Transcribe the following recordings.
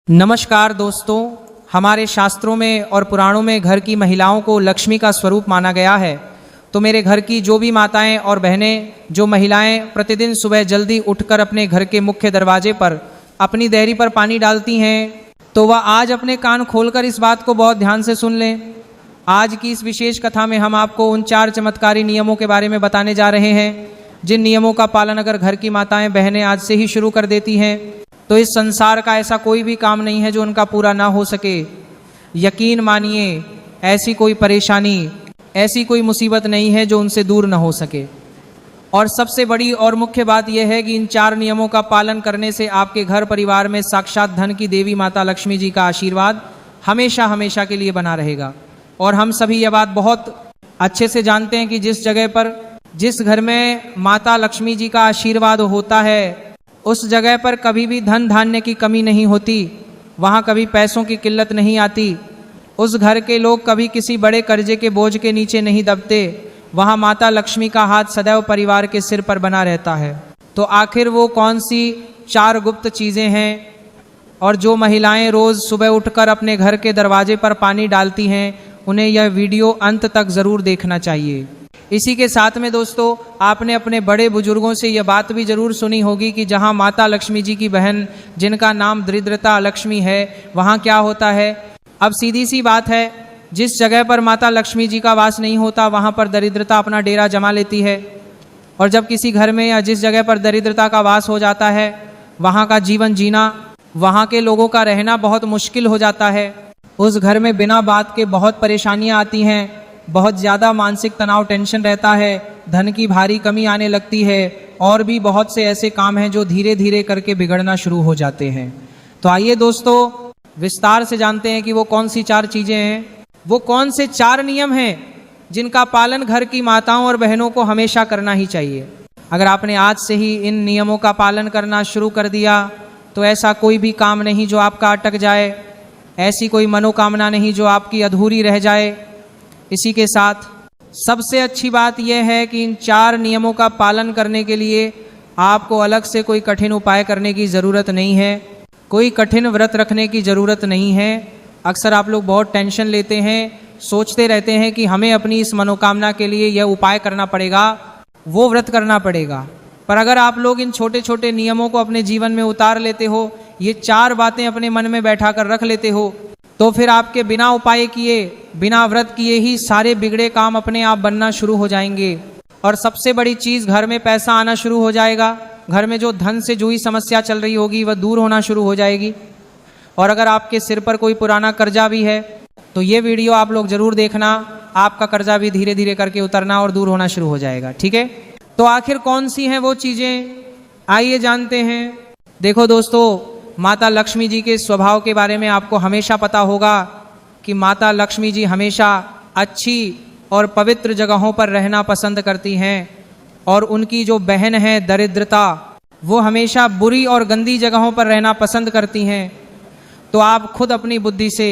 नमस्कार दोस्तों, हमारे शास्त्रों में और पुराणों में घर की महिलाओं को लक्ष्मी का स्वरूप माना गया है। तो मेरे घर की जो भी माताएं और बहनें, जो महिलाएं प्रतिदिन सुबह जल्दी उठकर अपने घर के मुख्य दरवाजे पर अपनी देहरी पर पानी डालती हैं, तो वह आज अपने कान खोलकर इस बात को बहुत ध्यान से सुन लें। आज की इस विशेष कथा में हम आपको उन 4 चमत्कारी नियमों के बारे में बताने जा रहे हैं, जिन नियमों का पालन अगर घर की माताएं बहनें आज से ही शुरू कर देती हैं तो इस संसार का ऐसा कोई भी काम नहीं है जो उनका पूरा ना हो सके। यकीन मानिए, ऐसी कोई परेशानी, ऐसी कोई मुसीबत नहीं है जो उनसे दूर ना हो सके। और सबसे बड़ी और मुख्य बात यह है कि इन 4 नियमों का पालन करने से आपके घर परिवार में साक्षात धन की देवी माता लक्ष्मी जी का आशीर्वाद हमेशा हमेशा के लिए बना रहेगा। और हम सभी यह बात बहुत अच्छे से जानते हैं कि जिस जगह पर, जिस घर में माता लक्ष्मी जी का आशीर्वाद होता है, उस जगह पर कभी भी धन धान्य की कमी नहीं होती, वहाँ कभी पैसों की किल्लत नहीं आती, उस घर के लोग कभी किसी बड़े कर्जे के बोझ के नीचे नहीं दबते, वहाँ माता लक्ष्मी का हाथ सदैव परिवार के सिर पर बना रहता है। तो आखिर वो कौन सी 4 गुप्त चीज़ें हैं और जो महिलाएं रोज़ सुबह उठकर अपने घर के दरवाजे पर पानी डालती हैं, उन्हें यह वीडियो अंत तक ज़रूर देखना चाहिए। इसी के साथ में दोस्तों, आपने अपने बड़े बुजुर्गों से यह बात भी ज़रूर सुनी होगी कि जहाँ माता लक्ष्मी जी की बहन, जिनका नाम दरिद्रता लक्ष्मी है, वहाँ क्या होता है। अब सीधी सी बात है, जिस जगह पर माता लक्ष्मी जी का वास नहीं होता, वहाँ पर दरिद्रता अपना डेरा जमा लेती है। और जब किसी घर में या जिस जगह पर दरिद्रता का वास हो जाता है, वहाँ का जीवन जीना, वहाँ के लोगों का रहना बहुत मुश्किल हो जाता है। उस घर में बिना बात के बहुत परेशानियाँ आती हैं, बहुत ज़्यादा मानसिक तनाव, टेंशन रहता है, धन की भारी कमी आने लगती है, और भी बहुत से ऐसे काम हैं जो धीरे धीरे करके बिगड़ना शुरू हो जाते हैं। तो आइए दोस्तों, विस्तार से जानते हैं कि वो कौन सी 4 चीज़ें हैं, वो कौन से 4 नियम हैं जिनका पालन घर की माताओं और बहनों को हमेशा करना ही चाहिए। अगर आपने आज से ही इन नियमों का पालन करना शुरू कर दिया तो ऐसा कोई भी काम नहीं जो आपका अटक जाए, ऐसी कोई मनोकामना नहीं जो आपकी अधूरी रह जाए। इसी के साथ सबसे अच्छी बात यह है कि इन 4 नियमों का पालन करने के लिए आपको अलग से कोई कठिन उपाय करने की ज़रूरत नहीं है, कोई कठिन व्रत रखने की ज़रूरत नहीं है। अक्सर आप लोग बहुत टेंशन लेते हैं, सोचते रहते हैं कि हमें अपनी इस मनोकामना के लिए यह उपाय करना पड़ेगा, वो व्रत करना पड़ेगा। पर अगर आप लोग इन छोटे छोटे नियमों को अपने जीवन में उतार लेते हो, ये 4 बातें अपने मन में बैठा कर रख लेते हो, तो फिर आपके बिना उपाय किए, बिना व्रत किए ही सारे बिगड़े काम अपने आप बनना शुरू हो जाएंगे। और सबसे बड़ी चीज़, घर में पैसा आना शुरू हो जाएगा, घर में जो धन से जुड़ी समस्या चल रही होगी वह दूर होना शुरू हो जाएगी। और अगर आपके सिर पर कोई पुराना कर्जा भी है तो ये वीडियो आप लोग ज़रूर देखना, आपका कर्जा भी धीरे धीरे करके उतरना और दूर होना शुरू हो जाएगा। ठीक है, तो आखिर कौन सी हैं वो चीज़ें, आइए जानते हैं। देखो दोस्तों, माता लक्ष्मी जी के स्वभाव के बारे में आपको हमेशा पता होगा कि माता लक्ष्मी जी हमेशा अच्छी और पवित्र जगहों पर रहना पसंद करती हैं, और उनकी जो बहन है दरिद्रता, वो हमेशा बुरी और गंदी जगहों पर रहना पसंद करती हैं। तो आप खुद अपनी बुद्धि से,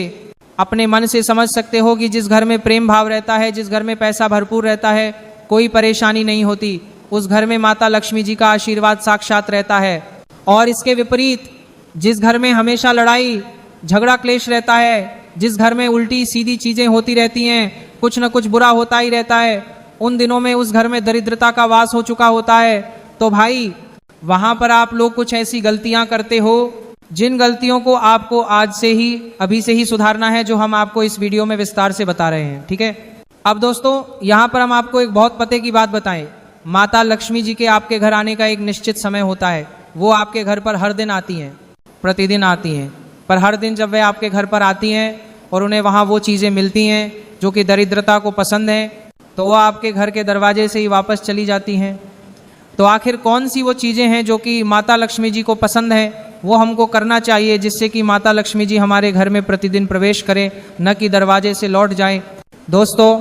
अपने मन से समझ सकते हो कि जिस घर में प्रेम भाव रहता है, जिस घर में पैसा भरपूर रहता है, कोई परेशानी नहीं होती, उस घर में माता लक्ष्मी जी का आशीर्वाद साक्षात रहता है। और इसके विपरीत, जिस घर में हमेशा लड़ाई झगड़ा क्लेश रहता है, जिस घर में उल्टी सीधी चीज़ें होती रहती हैं, कुछ न कुछ बुरा होता ही रहता है, उन दिनों में उस घर में दरिद्रता का वास हो चुका होता है। तो भाई, वहाँ पर आप लोग कुछ ऐसी गलतियाँ करते हो जिन गलतियों को आपको आज से ही, अभी से ही सुधारना है, जो हम आपको इस वीडियो में विस्तार से बता रहे हैं। ठीक है, अब दोस्तों, यहाँ पर हम आपको एक बहुत पते की बात बताएं। माता लक्ष्मी जी के आपके घर आने का एक निश्चित समय होता है। वो आपके घर पर हर दिन आती हैं, प्रतिदिन आती हैं, पर हर दिन जब वे आपके घर पर आती हैं और उन्हें वहाँ वो चीज़ें मिलती हैं जो कि दरिद्रता को पसंद हैं, तो वह आपके घर के दरवाजे से ही वापस चली जाती हैं। तो आखिर कौन सी वो चीज़ें हैं जो कि माता लक्ष्मी जी को पसंद हैं, वो हमको करना चाहिए, जिससे कि माता लक्ष्मी जी हमारे घर में प्रतिदिन प्रवेश करें, न कि दरवाजे से लौट जाएं। दोस्तों,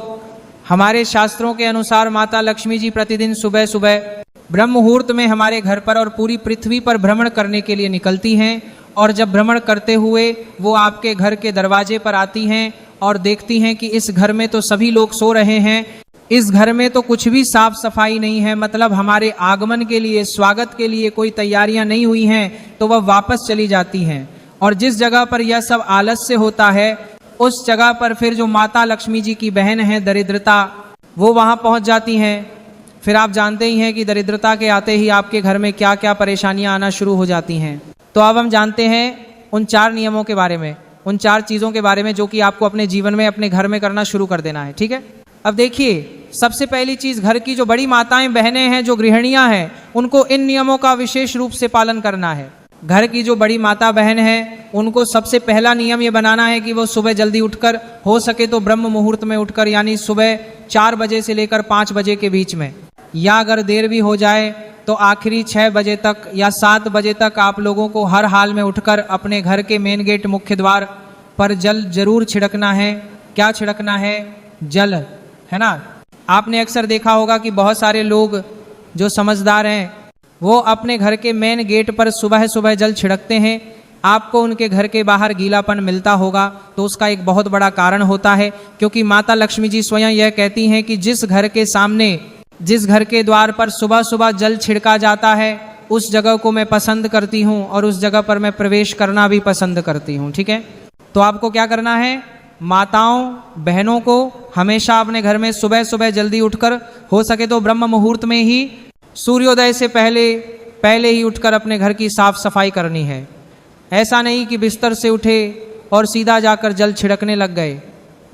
हमारे शास्त्रों के अनुसार माता लक्ष्मी जी प्रतिदिन सुबह सुबह ब्रह्म मुहूर्त में हमारे घर पर और पूरी पृथ्वी पर भ्रमण करने के लिए निकलती हैं। और जब भ्रमण करते हुए वो आपके घर के दरवाजे पर आती हैं और देखती हैं कि इस घर में तो सभी लोग सो रहे हैं, इस घर में तो कुछ भी साफ सफाई नहीं है, मतलब हमारे आगमन के लिए, स्वागत के लिए कोई तैयारियां नहीं हुई हैं, तो वह वापस चली जाती हैं। और जिस जगह पर यह सब आलस्य होता है उस जगह पर फिर जो माता लक्ष्मी जी की बहन है दरिद्रता, वो वहाँ पहुँच जाती हैं। फिर आप जानते ही हैं कि दरिद्रता के आते ही आपके घर में क्या क्या परेशानियां आना शुरू हो जाती हैं। तो अब हम जानते हैं उन 4 नियमों के बारे में, उन 4 चीज़ों के बारे में जो कि आपको अपने जीवन में, अपने घर में करना शुरू कर देना है। ठीक है, अब देखिए, सबसे पहली चीज़, घर की जो बड़ी माताएं बहनें हैं, जो गृहिणियां हैं, उनको इन नियमों का विशेष रूप से पालन करना है। घर की जो बड़ी माता बहन है उनको सबसे पहला नियम ये बनाना है कि वो सुबह जल्दी उठकर, हो सके तो ब्रह्म मुहूर्त में उठकर, यानी सुबह 4 बजे से लेकर 5 बजे के बीच में, या अगर देर भी हो जाए तो आखिरी 6 बजे तक या 7 बजे तक आप लोगों को हर हाल में उठकर अपने घर के मेन गेट, मुख्य द्वार पर जल जरूर छिड़कना है। क्या छिड़कना है? जल, है ना। आपने अक्सर देखा होगा कि बहुत सारे लोग जो समझदार हैं वो अपने घर के मेन गेट पर सुबह सुबह जल छिड़कते हैं। आपको उनके घर के बाहर गीलापन मिलता होगा, तो उसका एक बहुत बड़ा कारण होता है, क्योंकि माता लक्ष्मी जी स्वयं यह कहती हैं कि जिस घर के सामने, जिस घर के द्वार पर सुबह सुबह जल छिड़का जाता है उस जगह को मैं पसंद करती हूँ और उस जगह पर मैं प्रवेश करना भी पसंद करती हूँ। ठीक है, तो आपको क्या करना है? माताओं बहनों को हमेशा अपने घर में सुबह सुबह जल्दी उठकर, हो सके तो ब्रह्म मुहूर्त में ही, सूर्योदय से पहले ही उठकर अपने घर की साफ सफाई करनी है। ऐसा नहीं कि बिस्तर से उठे और सीधा जाकर जल छिड़कने लग गए,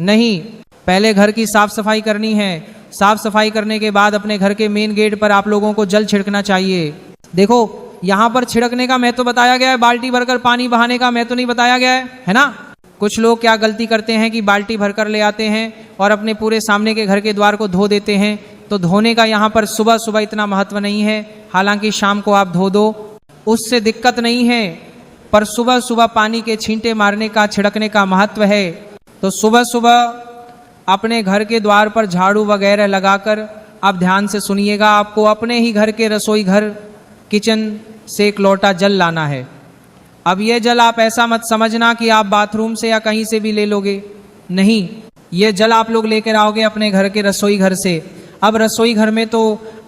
नहीं, पहले घर की साफ सफाई करनी है। साफ सफाई करने के बाद अपने घर के मेन गेट पर आप लोगों को जल छिड़कना चाहिए। देखो, यहाँ पर छिड़कने का महत्व बताया गया है, बाल्टी भरकर पानी बहाने का महत्व नहीं बताया गया है ना। कुछ लोग क्या गलती करते हैं कि बाल्टी भरकर ले आते हैं और अपने पूरे सामने के घर के द्वार को धो देते हैं। तो धोने का यहाँ पर सुबह सुबह इतना महत्व नहीं है, हालांकि शाम को आप धो दो, उससे दिक्कत नहीं है, पर सुबह सुबह पानी के छींटे मारने का, छिड़कने का महत्व है। तो सुबह सुबह अपने घर के द्वार पर झाड़ू वगैरह लगाकर, आप ध्यान से सुनिएगा, आपको अपने ही घर के रसोई घर, किचन से एक लोटा जल लाना है। अब ये जल आप ऐसा मत समझना कि आप बाथरूम से या कहीं से भी ले लोगे, नहीं, ये जल आप लोग लेकर आओगे अपने घर के रसोई घर से। अब रसोई घर में तो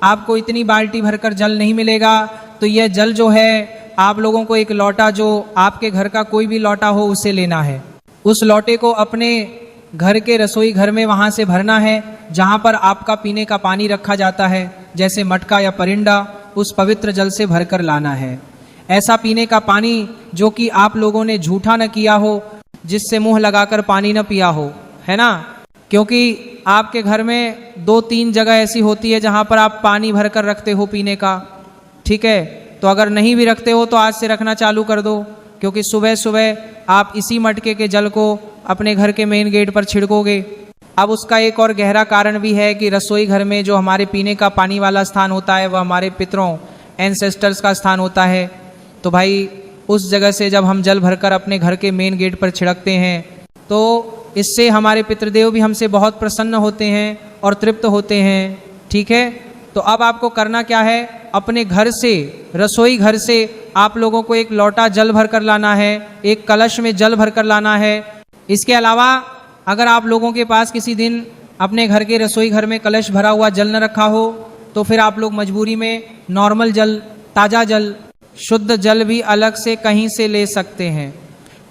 आपको इतनी बाल्टी भरकर जल नहीं मिलेगा, तो यह जल जो है आप लोगों को एक लोटा, जो आपके घर का कोई भी लोटा हो, उसे लेना है। उस लोटे को अपने घर के रसोई घर में वहाँ से भरना है जहाँ पर आपका पीने का पानी रखा जाता है, जैसे मटका या परिंदा, उस पवित्र जल से भरकर लाना है। ऐसा पीने का पानी जो कि आप लोगों ने झूठा न किया हो, जिससे मुंह लगाकर पानी न पिया हो, है ना। क्योंकि आपके घर में 2-3 जगह ऐसी होती है जहाँ पर आप पानी भरकर रखते हो पीने का, ठीक है। तो अगर नहीं भी रखते हो तो आज से रखना चालू कर दो, क्योंकि सुबह सुबह आप इसी मटके के जल को अपने घर के मेन गेट पर छिड़कोगे। अब उसका एक और गहरा कारण भी है कि रसोई घर में जो हमारे पीने का पानी वाला स्थान होता है वह हमारे पितरों, एंसेस्टर्स का स्थान होता है। तो भाई उस जगह से जब हम जल भरकर अपने घर के मेन गेट पर छिड़कते हैं तो इससे हमारे पितृदेव भी हमसे बहुत प्रसन्न होते हैं और तृप्त होते हैं। ठीक है, तो अब आपको करना क्या है? अपने घर से, रसोई घर से आप लोगों को एक लोटा जल भरकर लाना है, एक कलश में जल भरकर लाना है। इसके अलावा अगर आप लोगों के पास किसी दिन अपने घर के रसोई घर में कलश भरा हुआ जल न रखा हो तो फिर आप लोग मजबूरी में नॉर्मल जल, ताज़ा जल, शुद्ध जल भी अलग से कहीं से ले सकते हैं।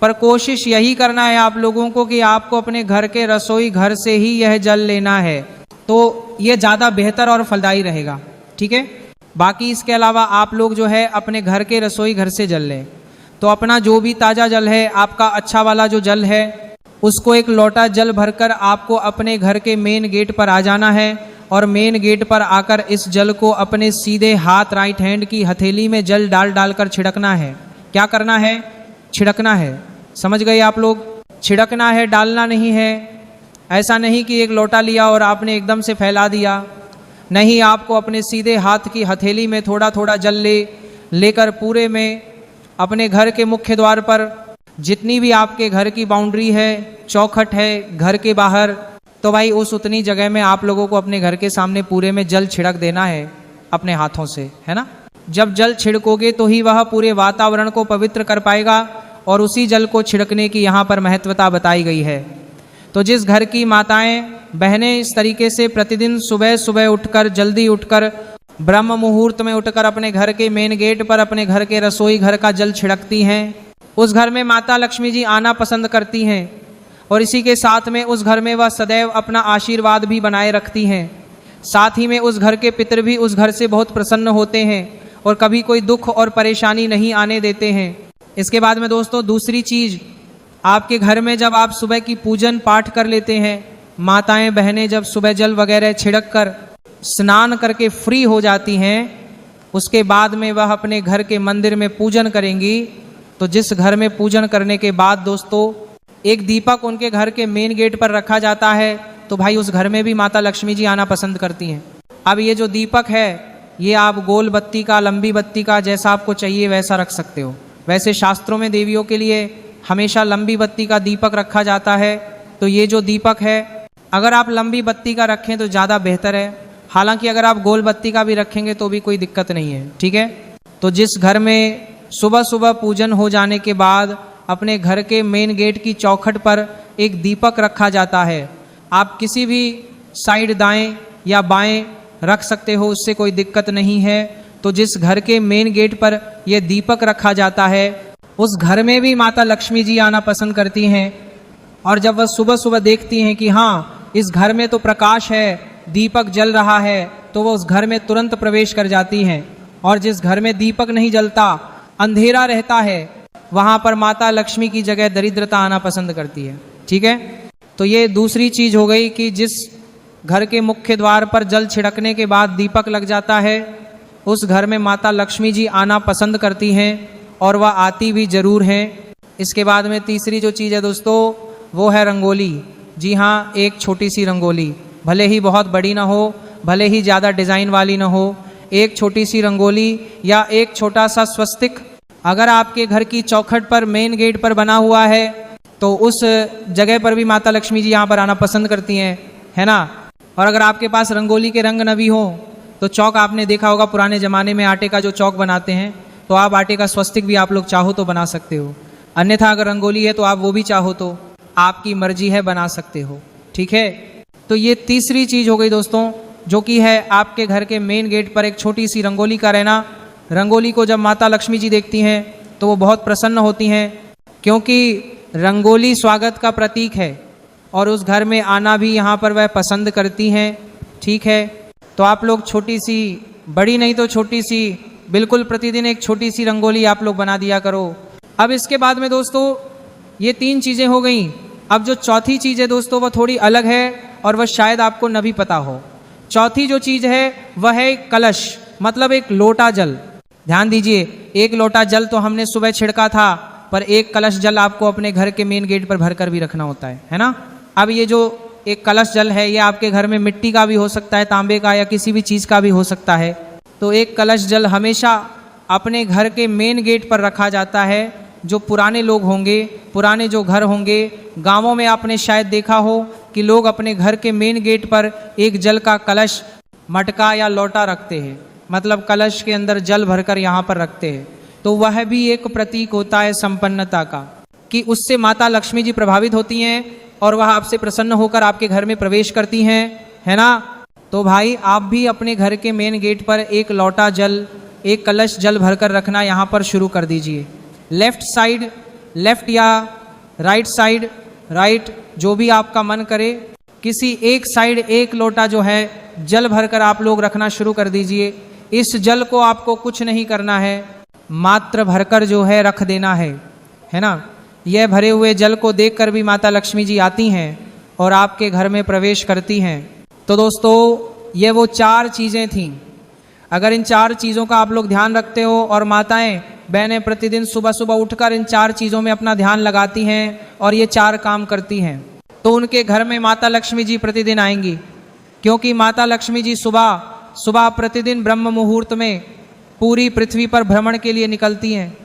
पर कोशिश यही करना है आप लोगों को कि आपको अपने घर के रसोई घर से ही यह जल लेना है, तो ये ज़्यादा बेहतर और फलदायी रहेगा। ठीक है, बाकी इसके अलावा आप लोग जो है अपने घर के रसोई घर से जल लें। तो अपना जो भी ताज़ा जल है, आपका अच्छा वाला जो जल है, उसको एक लोटा जल भरकर आपको अपने घर के मेन गेट पर आ जाना है और मेन गेट पर आकर इस जल को अपने सीधे हाथ, राइट हैंड की हथेली में जल डाल डालकर छिड़कना है। क्या करना है? छिड़कना है। समझ गए आप लोग? छिड़कना है, डालना नहीं है। ऐसा नहीं कि एक लोटा लिया और आपने एकदम से फैला दिया, नहीं, आपको अपने सीधे हाथ की हथेली में थोड़ा थोड़ा जल लेकर पूरे में अपने घर के मुख्य द्वार पर, जितनी भी आपके घर की बाउंड्री है, चौखट है घर के बाहर, तो भाई उस उतनी जगह में आप लोगों को अपने घर के सामने पूरे में जल छिड़क देना है अपने हाथों से, है ना। जब जल छिड़कोगे तो ही वह पूरे वातावरण को पवित्र कर पाएगा और उसी जल को छिड़कने की यहाँ पर महत्वता बताई गई है। तो जिस घर की माताएं बहनें इस तरीके से प्रतिदिन सुबह सुबह उठकर, जल्दी उठकर, ब्रह्म मुहूर्त में उठकर अपने घर के मेन गेट पर अपने घर के रसोई घर का जल छिड़कती हैं, उस घर में माता लक्ष्मी जी आना पसंद करती हैं और इसी के साथ में उस घर में वह सदैव अपना आशीर्वाद भी बनाए रखती हैं। साथ ही में उस घर के पितर भी उस घर से बहुत प्रसन्न होते हैं और कभी कोई दुख और परेशानी नहीं आने देते हैं। इसके बाद में दोस्तों दूसरी चीज़, आपके घर में जब आप सुबह की पूजन पाठ कर लेते हैं, माताएं बहनें जब सुबह जल वगैरह छिड़क कर स्नान करके फ्री हो जाती हैं, उसके बाद में वह अपने घर के मंदिर में पूजन करेंगी। तो जिस घर में पूजन करने के बाद दोस्तों एक दीपक उनके घर के मेन गेट पर रखा जाता है, तो भाई उस घर में भी माता लक्ष्मी जी आना पसंद करती हैं। अब ये जो दीपक है ये आप गोल बत्ती का, लंबी बत्ती का, जैसा आपको चाहिए वैसा रख सकते हो। वैसे शास्त्रों में देवियों के लिए हमेशा लंबी बत्ती का दीपक रखा जाता है। तो ये जो दीपक है अगर आप लंबी बत्ती का रखें तो ज़्यादा बेहतर है। हालांकि अगर आप गोल बत्ती का भी रखेंगे तो भी कोई दिक्कत नहीं है, ठीक है। तो जिस घर में सुबह सुबह पूजन हो जाने के बाद अपने घर के मेन गेट की चौखट पर एक दीपक रखा जाता है, आप किसी भी साइड दाएं या बाएं रख सकते हो, उससे कोई दिक्कत नहीं है। तो जिस घर के मेन गेट पर यह दीपक रखा जाता है उस घर में भी माता लक्ष्मी जी आना पसंद करती हैं। और जब वह सुबह सुबह देखती हैं कि हाँ इस घर में तो प्रकाश है, दीपक जल रहा है, तो वह उस घर में तुरंत प्रवेश कर जाती हैं। और जिस घर में दीपक नहीं जलता, अंधेरा रहता है, वहाँ पर माता लक्ष्मी की जगह दरिद्रता आना पसंद करती है, ठीक है। तो ये दूसरी चीज़ हो गई कि जिस घर के मुख्य द्वार पर जल छिड़कने के बाद दीपक लग जाता है उस घर में माता लक्ष्मी जी आना पसंद करती हैं और वह आती भी ज़रूर हैं। इसके बाद में तीसरी जो चीज़ है दोस्तों वो है रंगोली। जी हाँ, एक छोटी सी रंगोली, भले ही बहुत बड़ी ना हो, भले ही ज़्यादा डिज़ाइन वाली ना हो, एक छोटी सी रंगोली या एक छोटा सा स्वस्तिक अगर आपके घर की चौखट पर मेन गेट पर बना हुआ है तो उस जगह पर भी माता लक्ष्मी जी यहाँ पर आना पसंद करती हैं, है ना। और अगर आपके पास रंगोली के रंग न भी हो तो चौक आपने देखा होगा पुराने ज़माने में आटे का जो चौक बनाते हैं, तो आप आटे का स्वस्तिक भी आप लोग चाहो तो बना सकते हो। अन्यथा अगर रंगोली है तो आप वो भी चाहो तो आपकी मर्जी है, बना सकते हो, ठीक है। तो ये तीसरी चीज़ हो गई दोस्तों, जो कि है आपके घर के मेन गेट पर एक छोटी सी रंगोली का रहना। रंगोली को जब माता लक्ष्मी जी देखती हैं तो वो बहुत प्रसन्न होती हैं, क्योंकि रंगोली स्वागत का प्रतीक है और उस घर में आना भी यहाँ पर वह पसंद करती हैं, ठीक है। तो आप लोग छोटी सी, बड़ी नहीं तो छोटी सी, बिल्कुल प्रतिदिन एक छोटी सी रंगोली आप लोग बना दिया करो। अब इसके बाद में दोस्तों ये तीन चीज़ें हो गई। अब जो चौथी चीज़ है दोस्तों वह थोड़ी अलग है और वह शायद आपको न भी पता हो। चौथी जो चीज़ है वह है कलश, मतलब एक लोटा जल। ध्यान दीजिए, एक लोटा जल तो हमने सुबह छिड़का था, पर एक कलश जल आपको अपने घर के मेन गेट पर भरकर भी रखना होता है ना। अब ये जो एक कलश जल है ये आपके घर में मिट्टी का भी हो सकता है, तांबे का या किसी भी चीज़ का भी हो सकता है। तो एक कलश जल हमेशा अपने घर के मेन गेट पर रखा जाता है। जो पुराने लोग होंगे, पुराने जो घर होंगे, गांवों में आपने शायद देखा हो कि लोग अपने घर के मेन गेट पर एक जल का कलश, मटका या लोटा रखते हैं, मतलब कलश के अंदर जल भरकर यहाँ पर रखते हैं। तो वह भी एक प्रतीक होता है संपन्नता का, कि उससे माता लक्ष्मी जी प्रभावित होती हैं और वह आपसे प्रसन्न होकर आपके घर में प्रवेश करती हैं, है ना। तो भाई आप भी अपने घर के मेन गेट पर एक लोटा जल, एक कलश जल भरकर रखना यहाँ पर शुरू कर दीजिए। लेफ्ट साइड, लेफ्ट या राइट साइड, राइट, जो भी आपका मन करे, किसी एक साइड एक लोटा जो है जल भरकर आप लोग रखना शुरू कर दीजिए। इस जल को आपको कुछ नहीं करना है, मात्र भरकर जो है रख देना है ना। यह भरे हुए जल को देखकर भी माता लक्ष्मी जी आती हैं और आपके घर में प्रवेश करती हैं। तो दोस्तों ये वो चार चीज़ें थीं। अगर इन चार चीज़ों का आप लोग ध्यान रखते हो और माताएं बहनें प्रतिदिन सुबह सुबह उठकर इन चार चीज़ों में अपना ध्यान लगाती हैं और ये चार काम करती हैं, तो उनके घर में माता लक्ष्मी जी प्रतिदिन आएंगी। क्योंकि माता लक्ष्मी जी सुबह सुबह प्रतिदिन ब्रह्म मुहूर्त में पूरी पृथ्वी पर भ्रमण के लिए निकलती हैं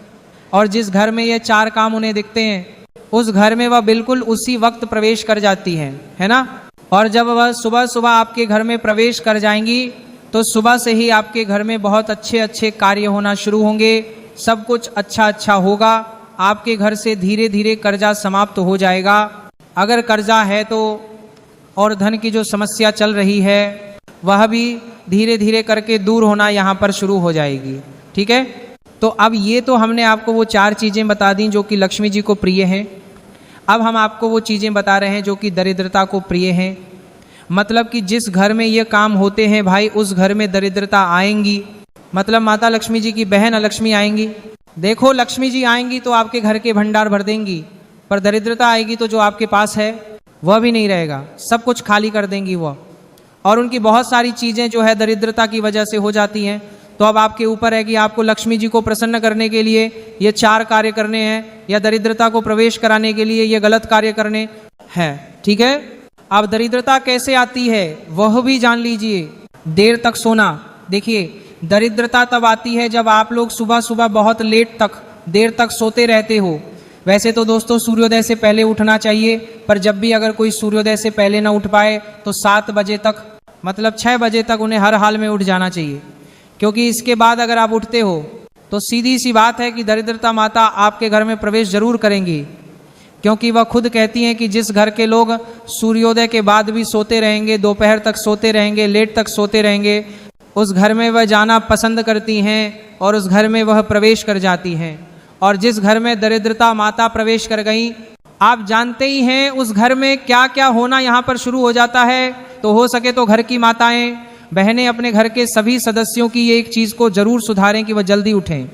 और जिस घर में ये चार काम उन्हें दिखते हैं उस घर में वह बिल्कुल उसी वक्त प्रवेश कर जाती हैं, है ना। और जब वह सुबह सुबह आपके घर में प्रवेश कर जाएंगी तो सुबह से ही आपके घर में बहुत अच्छे अच्छे कार्य होना शुरू होंगे, सब कुछ अच्छा अच्छा होगा। आपके घर से धीरे धीरे कर्जा समाप्त हो जाएगा। अगर कर्जा है तो और धन की जो समस्या चल रही है वह भी धीरे धीरे करके दूर होना यहाँ पर शुरू हो जाएगी, ठीक है। तो अब ये तो हमने आपको वो 4 चीज़ें बता दी जो कि लक्ष्मी जी को प्रिय हैं। अब हम आपको वो चीज़ें बता रहे हैं जो कि दरिद्रता को प्रिय हैं। मतलब कि जिस घर में ये काम होते हैं भाई, उस घर में दरिद्रता आएंगी। मतलब माता लक्ष्मी जी की बहन अलक्ष्मी आएंगी। देखो, लक्ष्मी जी आएंगी तो आपके घर के भंडार भर देंगी, पर दरिद्रता आएगी तो जो आपके पास है वह भी नहीं रहेगा, सब कुछ खाली कर देंगी वह। और उनकी बहुत सारी चीज़ें जो है दरिद्रता की वजह से हो जाती हैं। तो अब आपके ऊपर है कि आपको लक्ष्मी जी को प्रसन्न करने के लिए ये 4 कार्य करने हैं, या दरिद्रता को प्रवेश कराने के लिए ये गलत कार्य करने हैं। ठीक है। अब दरिद्रता कैसे आती है वह भी जान लीजिए। देर तक सोना। देखिए, दरिद्रता तब आती है जब आप लोग सुबह सुबह बहुत लेट तक, देर तक सोते रहते हो। वैसे तो दोस्तों सूर्योदय से पहले उठना चाहिए, पर जब भी अगर कोई सूर्योदय से पहले ना उठ पाए तो 7 बजे तक, मतलब 6 बजे तक उन्हें हर हाल में उठ जाना चाहिए। क्योंकि इसके बाद अगर आप उठते हो तो सीधी सी बात है कि दरिद्रता माता आपके घर में प्रवेश जरूर करेंगी। क्योंकि वह खुद कहती हैं कि जिस घर के लोग सूर्योदय के बाद भी सोते रहेंगे, दोपहर तक सोते रहेंगे, लेट तक सोते रहेंगे, उस घर में वह जाना पसंद करती हैं और उस घर में वह प्रवेश कर जाती हैं। और जिस घर में दरिद्रता माता प्रवेश कर गई, आप जानते ही हैं उस घर में क्या क्या होना यहाँ पर शुरू हो जाता है। तो हो सके तो घर की माताएं बहनें अपने घर के सभी सदस्यों की ये एक चीज़ को जरूर सुधारें कि वह जल्दी उठें।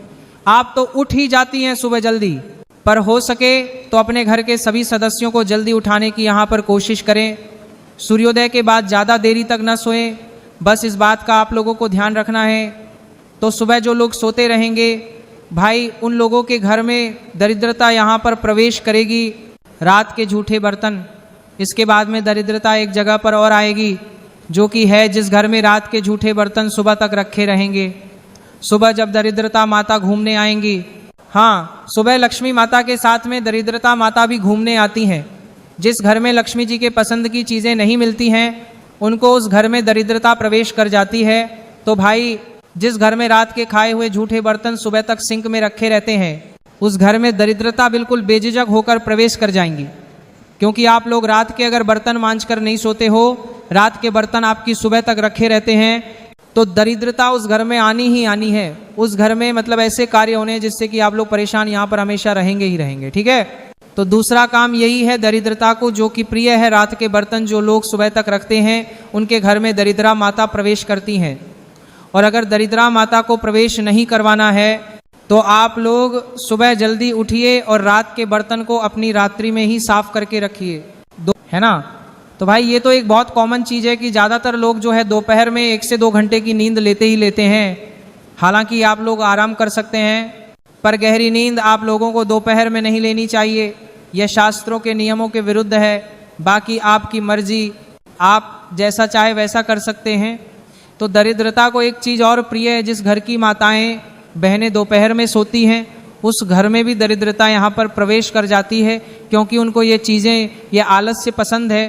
आप तो उठ ही जाती हैं सुबह जल्दी, पर हो सके तो अपने घर के सभी सदस्यों को जल्दी उठाने की यहाँ पर कोशिश करें। सूर्योदय के बाद ज़्यादा देरी तक न सोएं, बस इस बात का आप लोगों को ध्यान रखना है। तो सुबह जो लोग सोते रहेंगे भाई, उन लोगों के घर में दरिद्रता यहाँ पर प्रवेश करेगी। रात के झूठे बर्तन, इसके बाद में दरिद्रता एक जगह पर और आएगी, जो कि है जिस घर में रात के झूठे बर्तन सुबह तक रखे रहेंगे। सुबह जब दरिद्रता माता घूमने आएंगी, हाँ, सुबह लक्ष्मी माता के साथ में दरिद्रता माता भी घूमने आती हैं। जिस घर में लक्ष्मी जी के पसंद की चीज़ें नहीं मिलती हैं, उनको उस घर में दरिद्रता प्रवेश कर जाती है। तो भाई, जिस घर में रात के खाए हुए झूठे बर्तन सुबह तक सिंक में रखे रहते हैं, उस घर में दरिद्रता बिल्कुल बेझिझक होकर प्रवेश कर जाएंगी। क्योंकि आप लोग रात के अगर बर्तन मांझ कर नहीं सोते हो, रात के बर्तन आपकी सुबह तक रखे रहते हैं, तो दरिद्रता उस घर में आनी ही आनी है। उस घर में मतलब ऐसे कार्य होने जिससे कि आप लोग परेशान यहाँ पर हमेशा रहेंगे ही रहेंगे। ठीक है। तो दूसरा काम यही है, दरिद्रता को जो कि प्रिय है, रात के बर्तन जो लोग सुबह तक रखते हैं उनके घर में दरिद्रा माता प्रवेश करती हैं। और अगर दरिद्रा माता को प्रवेश नहीं करवाना है तो आप लोग सुबह जल्दी उठिए और रात के बर्तन को अपनी रात्रि में ही साफ करके रखिए, है ना। तो भाई, ये तो एक बहुत कॉमन चीज़ है कि ज़्यादातर लोग जो है दोपहर में 1 से 2 घंटे की नींद लेते ही लेते हैं। हालांकि आप लोग आराम कर सकते हैं, पर गहरी नींद आप लोगों को दोपहर में नहीं लेनी चाहिए। यह शास्त्रों के नियमों के विरुद्ध है। बाकी आपकी मर्जी, आप जैसा चाहे वैसा कर सकते हैं। तो दरिद्रता को एक चीज़ और प्रिय है, जिस घर की माताएं बहनें दोपहर में सोती हैं, उस घर में भी दरिद्रता यहाँ पर प्रवेश कर जाती है। क्योंकि उनको ये चीज़ें, ये आलस्य पसंद है,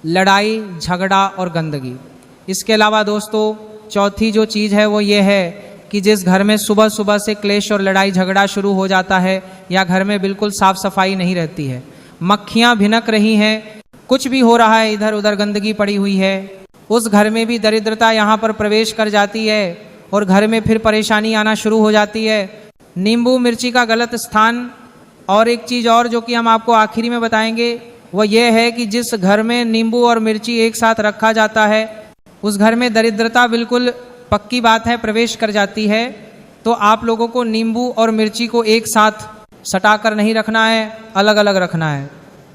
लड़ाई झगड़ा और गंदगी। इसके अलावा दोस्तों चौथी जो चीज़ है वो ये है कि जिस घर में सुबह सुबह से क्लेश और लड़ाई झगड़ा शुरू हो जाता है, या घर में बिल्कुल साफ सफाई नहीं रहती है, मक्खियाँ भिनक रही हैं, कुछ भी हो रहा है, इधर उधर गंदगी पड़ी हुई है, उस घर में भी दरिद्रता यहाँ पर प्रवेश कर जाती है और घर में फिर परेशानी आना शुरू हो जाती है। नींबू मिर्ची का गलत स्थान। और एक चीज़ और जो कि हम आपको आखिरी में बताएंगे वो ये है कि जिस घर में नींबू और मिर्ची एक साथ रखा जाता है, उस घर में दरिद्रता बिल्कुल पक्की बात है प्रवेश कर जाती है। तो आप लोगों को नींबू और मिर्ची को एक साथ सटा कर नहीं रखना है, अलग अलग रखना है।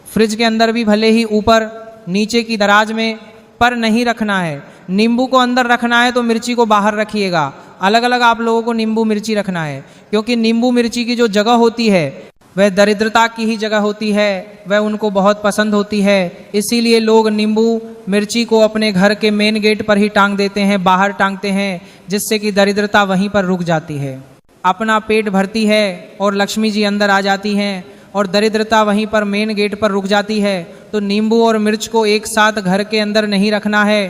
फ्रिज के अंदर भी भले ही ऊपर नीचे की दराज में, पर नहीं रखना है। नींबू को अंदर रखना है तो मिर्ची को बाहर रखिएगा। अलग अलग आप लोगों को नींबू मिर्ची रखना है, क्योंकि नींबू मिर्ची की जो जगह होती है वह दरिद्रता की ही जगह होती है, वह उनको बहुत पसंद होती है। इसीलिए लोग नींबू मिर्ची को अपने घर के मेन गेट पर ही टांग देते हैं, बाहर टांगते हैं, जिससे कि दरिद्रता वहीं पर रुक जाती है। अपना पेट भरती है और लक्ष्मी जी अंदर आ जाती हैं और दरिद्रता वहीं पर मेन गेट पर रुक जाती है। तो नींबू और मिर्च को एक साथ घर के अंदर नहीं रखना है।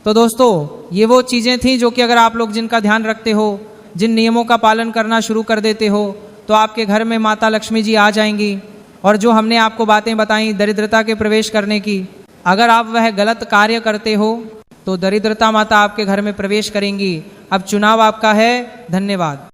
तो दोस्तों ये वो चीज़ें थी जो कि अगर आप लोग जिनका ध्यान रखते हो, जिन नियमों का पालन करना शुरू कर देते हो, तो आपके घर में माता लक्ष्मी जी आ जाएंगी। और जो हमने आपको बातें बताई दरिद्रता के प्रवेश करने की, अगर आप वह गलत कार्य करते हो तो दरिद्रता माता आपके घर में प्रवेश करेंगी। अब चुनाव आपका है। धन्यवाद।